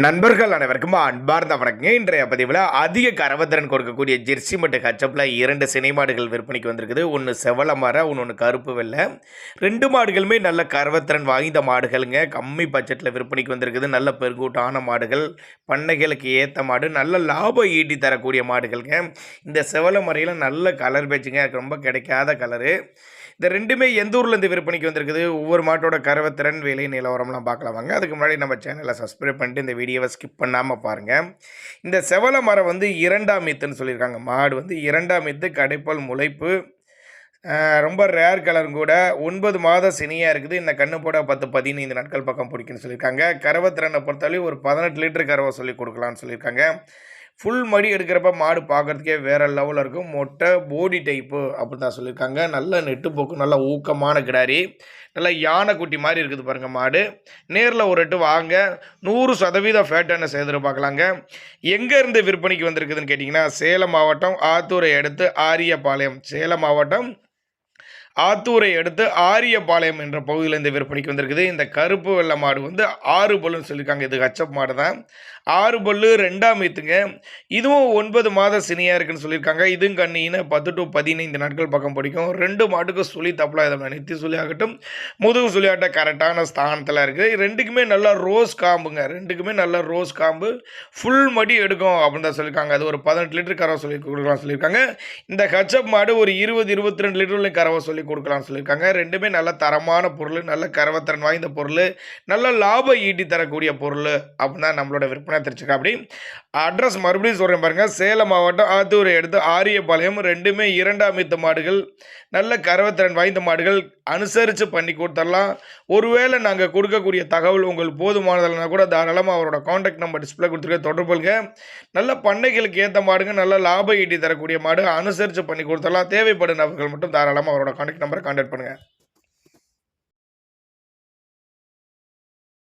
நண்பர்கள் அனைவருக்கும் அன்பார்ந்த வணக்கங்க. இன்றைய பதிவில் அதிக கறவைத்திறன் கொடுக்கக்கூடிய ஜெர்சி மற்றும் ஹச்சப்பில் 2 சினை மாடுகள் விற்பனைக்கு வந்திருக்குது. ஒன்று செவல மர, ஒன்று கருப்பு வெள்ளை. 2 மாடுகளுமே நல்ல கறவைத்திறன் வாய்ந்த மாடுகளுங்க. கம்மி பட்ஜெட்டில் விற்பனைக்கு வந்திருக்குது. நல்ல பெருங்கூட்டான மாடுகள், பண்ணைகளுக்கு ஏற்ற மாடு, நல்ல லாபம் ஈட்டி தரக்கூடிய மாடுகளுங்க. இந்த செவல மறையில் நல்ல கலர் பேச்சுங்க, ரொம்ப கிடைக்காத கலரு. இந்த 2மே எந்த ஊர்லேருந்து விற்பனைக்கு வந்திருக்குது, ஒவ்வொரு மாட்டோட கறவைத்திறன் விலை நிலவரம்லாம் பார்க்கலாம் வாங்க. அதுக்கு முன்னாடி நம்ம சேனலை சப்ஸ்கிரைப் பண்ணிட்டு இந்த வீடியோவை ஸ்கிப் பண்ணாமல் பாருங்கள். இந்த செவல மரம் வந்து 2ஆம் ஈத்துன்னு சொல்லியிருக்காங்க. மாடு வந்து 2ஆம் ஈத்து, கடைப்பால் முளைப்பு, ரொம்ப ரேர் கலரும் கூட. 9 மாத சினியாக இருக்குது. இந்த கண்ணு போட 10-15 நாட்கள் பக்கம் பிடிக்குன்னு சொல்லியிருக்காங்க. கறவைத்திறனை பொறுத்தவரை ஒரு 18 லிட்டர் கறவை சொல்லி கொடுக்கலான்னு சொல்லியிருக்காங்க. ஃபுல் மடி எடுக்கிறப்ப மாடு பார்க்குறதுக்கே வேறு லெவலில் இருக்கும். மொட்டை போடி டைப்பு அப்படி தான் சொல்லியிருக்காங்க. நல்ல நெட்டு போக்கு, நல்ல ஊக்கமான கிடாரி, நல்லா யானை குட்டி மாதிரி இருக்குது பாருங்கள் மாடு. நேரில் ஒரு எட்டு வாங்க, 100% ஃபேட்டான செய்து பார்க்கலாங்க. எங்கேருந்து விற்பனைக்கு வந்திருக்குதுன்னு கேட்டிங்கன்னா, சேலம் மாவட்டம் ஆத்தூரை அடுத்து ஆரியபாளையம். சேலம் மாவட்டம் ஆத்தூரை அடுத்து ஆரியபாளையம் என்ற பகுதியில் இந்த விற்பனைக்கு வந்திருக்குது. இந்த கருப்பு வெள்ளை மாடு வந்து 6 பல்லுன்னு சொல்லியிருக்காங்க. இது ஹச்சப் மாடு தான். 6 பல்லு, 2ஆம் ஈத்துங்க. இதுவும் 9 மாத சினியாக இருக்குன்னு சொல்லியிருக்காங்க. இதுவும் கண்ணின்னு 10-15 நாட்கள் பக்கம் பிடிக்கும். 2 மாட்டுக்கு சுழி தப்பலாம், இதை நெத்தி சுழி ஆகட்டும், முதுகு சுழியாட்ட கரெக்டான ஸ்தானத்தில் இருக்குது. 2க்குமே நல்லா ரோஸ் காம்புங்க. 2க்குமே நல்ல ரோஸ் காம்பு, ஃபுல் மடி எடுக்கும் அப்படின்னு தான் சொல்லியிருக்காங்க. அது ஒரு 18 லிட்டர் கறவை சொல்லி கொடுக்கலாம் சொல்லியிருக்காங்க. இந்த ஹச்சப் மாடு ஒரு 20-22 லிட்டர்லையும் கறவை சொல்லி கொடுக்கலாம்னு சொல்லியிருக்காங்க. 2மே நல்ல தரமான பொருள், நல்ல கறவைத்திறன் வாய்ந்த பொருள், நல்ல லாபம் ஈட்டி தரக்கூடிய பொருள் அப்படின்னா நம்மளோட விற்பனை தெரிஞ்சுக்க. அப்படி அட்ரஸ் மறுபடியும் சொல்கிறேன் பாருங்கள். சேலம் மாவட்டம் ஆத்தூரை எடுத்து ஆரியபாளையம். 2மே 2ஆம் ஈத்து மாடுகள், நல்ல கறவைத்திறன் வாய்ந்த மாடுகள். அனுசரித்து பண்ணி கொடுத்துடலாம். ஒருவேளை நாங்கள் கொடுக்கக்கூடிய தகவல் உங்களுக்கு போதுமானதுனா கூட தாராளமாக அவரோட காண்டாக்ட் நம்பர் டிஸ்பிளே கொடுத்துருக்க தொடர்புங்க. நல்ல பண்ணைகளுக்கு ஏற்ற மாடுங்க, நல்ல லாபம் ஈட்டி தரக்கூடிய மாடு. அனுசரித்து பண்ணி கொடுத்துடலாம். தேவைப்படும் நபர்கள் மட்டும் தாராளமாக அவரோட காண்டாக்ட் நம்பரை கான்டாக்ட் பண்ணுங்கள்.